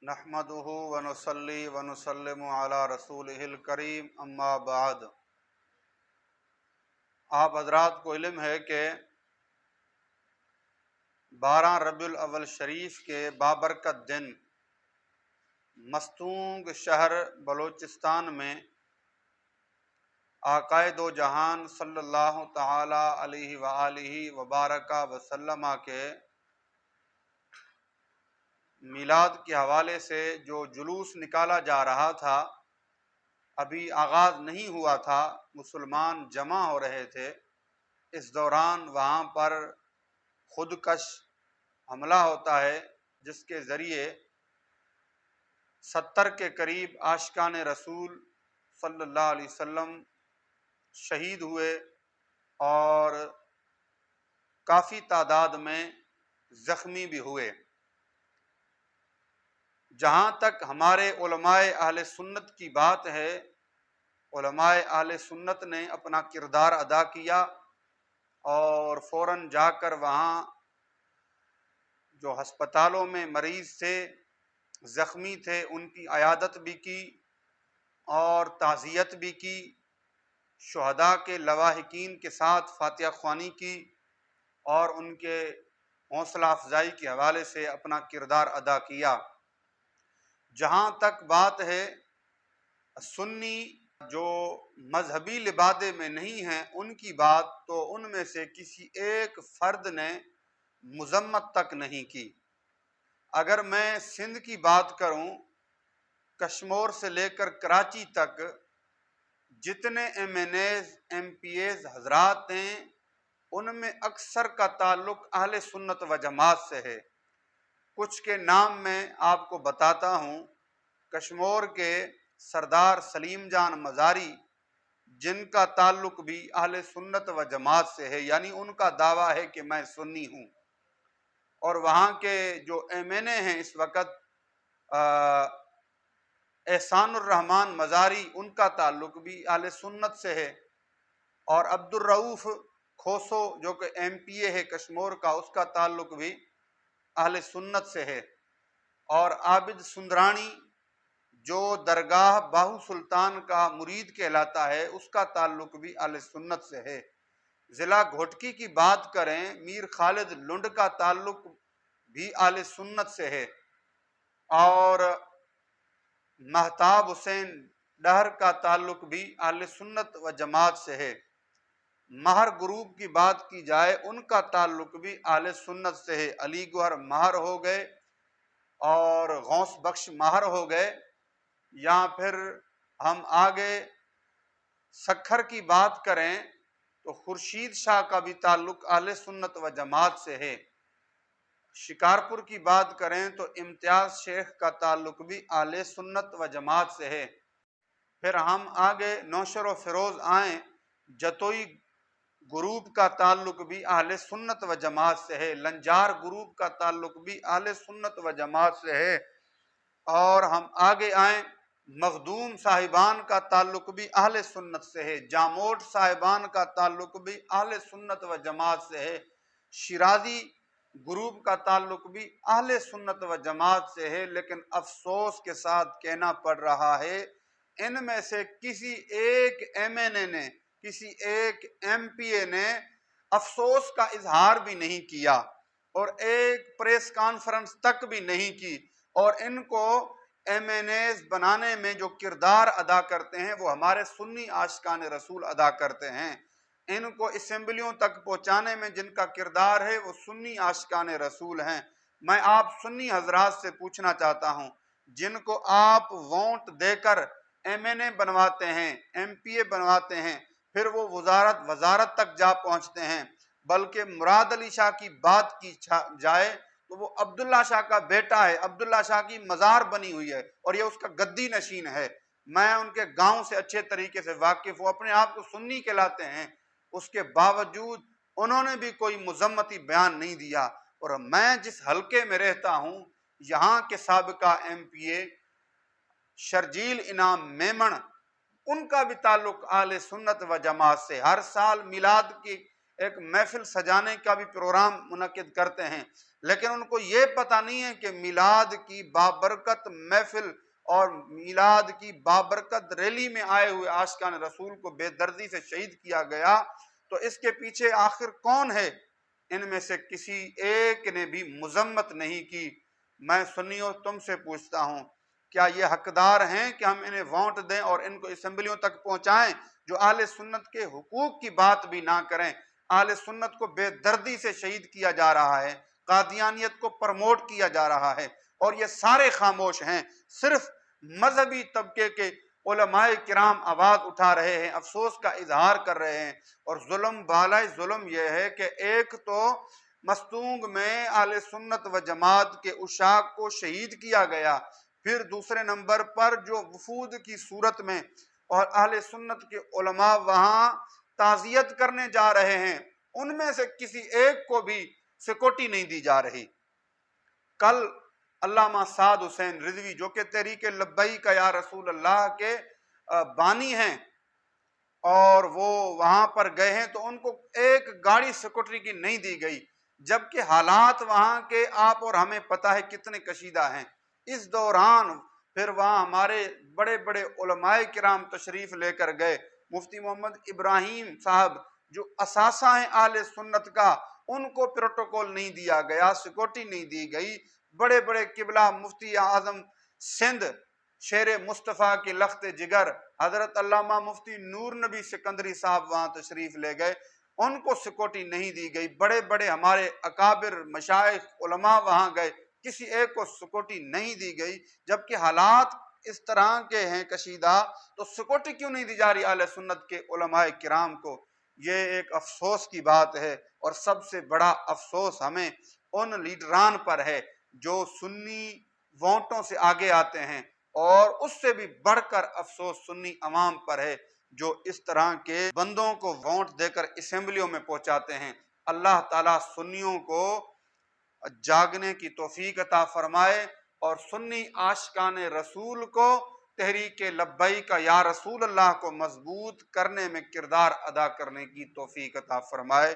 نحمدہ ونصلی ونسلم علی رسولہ الکریم اما بعد۔ آپ حضرات کو علم ہے کہ 12 ربیع الاول شریف کے بابرکت دن مستونگ شہر بلوچستان میں آقائے دو جہان صلی اللہ تعالی علیہ وآلہ وبارک وسلم کے میلاد کے حوالے سے جو جلوس نکالا جا رہا تھا، ابھی آغاز نہیں ہوا تھا، مسلمان جمع ہو رہے تھے۔ اس دوران وہاں پر خودکش حملہ ہوتا ہے، جس کے ذریعے 70 کے قریب عاشقان رسول صلی اللہ علیہ وسلم شہید ہوئے اور کافی تعداد میں زخمی بھی ہوئے۔ جہاں تک ہمارے علماء اہل سنت کی بات ہے، علماء اہل سنت نے اپنا کردار ادا کیا اور فوراً جا کر وہاں جو ہسپتالوں میں مریض تھے، زخمی تھے، ان کی عیادت بھی کی اور تعزیت بھی کی، شہداء کے لواحقین کے ساتھ فاتحہ خوانی کی اور ان کے حوصلہ افزائی کے حوالے سے اپنا کردار ادا کیا۔ جہاں تک بات ہے سنی جو مذہبی لبادے میں نہیں ہیں ان کی بات، تو ان میں سے کسی ایک فرد نے مذمت تک نہیں کی۔ اگر میں سندھ کی بات کروں، کشمور سے لے کر کراچی تک جتنے MNAs MPAs حضرات ہیں، ان میں اکثر کا تعلق اہل سنت و جماعت سے ہے۔ کچھ کے نام میں آپ کو بتاتا ہوں۔ کشمور کے سردار سلیم جان مزاری، جن کا تعلق بھی اہل سنت و جماعت سے ہے، یعنی ان کا دعویٰ ہے کہ میں سنی ہوں۔ اور وہاں کے جو ایم این اے ہیں اس وقت احسان الرحمن مزاری، ان کا تعلق بھی اہل سنت سے ہے۔ اور عبدالرؤف کھوسو جو کہ ایم پی اے ہے کشمور کا، اس کا تعلق بھی اہل سنت سے ہے۔ اور عابد سندرانی جو درگاہ باہو سلطان کا مرید کہلاتا ہے، اس کا تعلق بھی اہل سنت سے ہے۔ ضلع گھوٹکی کی بات کریں، میر خالد لنڈ کا تعلق بھی اہل سنت سے ہے۔ اور مہتاب حسین ڈہر کا تعلق بھی اہل سنت و جماعت سے ہے۔ مہر گروپ کی بات کی جائے، ان کا تعلق بھی اہل سنت سے ہے۔ علی گوہر مہر ہو گئے اور غوث بخش مہر ہو گئے، یا پھر ہم آگے سکھر کی بات کریں تو خورشید شاہ کا بھی تعلق اہل سنت و جماعت سے ہے۔ شکارپور کی بات کریں تو امتیاز شیخ کا تعلق بھی اہل سنت و جماعت سے ہے۔ پھر ہم آگے نوشر و فیروز آئیں، جتوئی گروپ کا تعلق بھی اہل سنت و جماعت سے ہے۔ لنجار گروپ کا تعلق بھی اہل سنت و جماعت سے ہے۔ اور ہم آگے آئیں، مخدوم صاحبان کا تعلق بھی اہل سنت سے ہے۔ جاموٹ صاحبان کا تعلق بھی اہل سنت و جماعت سے ہے۔ شیرازی گروپ کا تعلق بھی اہل سنت و جماعت سے ہے۔ لیکن افسوس کے ساتھ کہنا پڑ رہا ہے، ان میں سے کسی ایک ایم این اے نے، کسی ایک ایم پی اے نے افسوس کا اظہار بھی نہیں کیا اور ایک پریس کانفرنس تک بھی نہیں کی۔ اور ان کو ایم این ایز بنانے میں جو کردار ادا کرتے ہیں، وہ ہمارے سنی عاشقان رسول ادا کرتے ہیں۔ ان کو اسمبلیوں تک پہنچانے میں جن کا کردار ہے، وہ سنی عاشقان رسول ہیں۔ میں آپ سنی حضرات سے پوچھنا چاہتا ہوں، جن کو آپ ووٹ دے کر ایم این اے بنواتے ہیں، ایم پی اے بنواتے ہیں، پھر وہ وزارت تک جا پہنچتے ہیں، بلکہ مراد علی شاہ کی بات کی جائے تو وہ عبداللہ شاہ کا بیٹا ہے، عبداللہ شاہ کی مزار بنی ہوئی ہے اور یہ اس کا گدی نشین ہے۔ میں ان کے گاؤں سے اچھے طریقے سے واقف ہوں، اپنے آپ کو سنی کہلاتے ہیں، اس کے باوجود انہوں نے بھی کوئی مذمتی بیان نہیں دیا۔ اور میں جس حلقے میں رہتا ہوں، یہاں کے سابقہ ایم پی اے شرجیل انعام میمن، ان کا بھی تعلق اہل سنت و جماعت سے۔ ہر سال میلاد کی ایک محفل سجانے کا بھی پروگرام منعقد کرتے ہیں، لیکن ان کو یہ پتہ نہیں ہے کہ میلاد کی بابرکت محفل اور میلاد کی بابرکت ریلی میں آئے ہوئے عاشقان رسول کو بے دردی سے شہید کیا گیا، تو اس کے پیچھے آخر کون ہے؟ ان میں سے کسی ایک نے بھی مذمت نہیں کی۔ میں سنیوں تم سے پوچھتا ہوں، کیا یہ حقدار ہیں کہ ہم انہیں ووٹ دیں اور ان کو اسمبلیوں تک پہنچائیں جو اہل سنت کے حقوق کی بات بھی نہ کریں؟ اہل سنت کو بے دردی سے شہید کیا جا رہا ہے، قادیانیت کو پروموٹ کیا جا رہا ہے، اور یہ سارے خاموش ہیں۔ صرف مذہبی طبقے کے علماء کرام آواز اٹھا رہے ہیں، افسوس کا اظہار کر رہے ہیں، اور ظلم بالائے ظلم یہ ہے کہ ایک تو مستونگ میں اہل سنت و جماعت کے عشاق کو شہید کیا گیا، پھر دوسرے نمبر پر جو وفود کی صورت میں اور اہل سنت کے علماء وہاں تعزیت کرنے جا رہے ہیں، ان میں سے کسی ایک کو بھی سیکورٹی نہیں دی جا رہی۔ کل علامہ سعد حسین رضوی جو کہ تحریک لبیک یا رسول اللہ کے بانی ہیں، اور وہ وہاں پر گئے ہیں تو ان کو ایک گاڑی سیکورٹی کی نہیں دی گئی، جبکہ حالات وہاں کے آپ اور ہمیں پتہ ہے کتنے کشیدہ ہیں۔ اس دوران پھر وہاں ہمارے بڑے بڑے علماء کرام تشریف لے کر گئے، مفتی محمد ابراہیم صاحب جو اثاثہ ہیں اہل سنت کا، ان کو پروٹوکول نہیں دیا گیا، سیکورٹی نہیں دی گئی۔ بڑے بڑے قبلہ مفتی اعظم سندھ شیر مصطفیٰ کی لخت جگر حضرت علامہ مفتی نور نبی سکندری صاحب وہاں تشریف لے گئے، ان کو سیکورٹی نہیں دی گئی۔ بڑے بڑے ہمارے اکابر مشائخ علماء وہاں گئے، کسی ایک کو سیکورٹی نہیں دی گئی، جبکہ حالات اس طرح کے ہیں کشیدہ، تو سیکورٹی کیوں نہیں دی جا رہی اہل سنت کے علماء کرام کو؟ یہ ایک افسوس کی بات ہے، اور سب سے بڑا افسوس ہمیں ان لیڈران پر ہے جو سنی ووٹوں سے آگے آتے ہیں، اور اس سے بھی بڑھ کر افسوس سنی عوام پر ہے جو اس طرح کے بندوں کو ووٹ دے کر اسمبلیوں میں پہنچاتے ہیں۔ اللہ تعالیٰ سنیوں کو جاگنے کی توفیق عطا فرمائے، اور سنی عاشقان رسول کو تحریک لبیک یا رسول اللہ کو مضبوط کرنے میں کردار ادا کرنے کی توفیق عطا فرمائے۔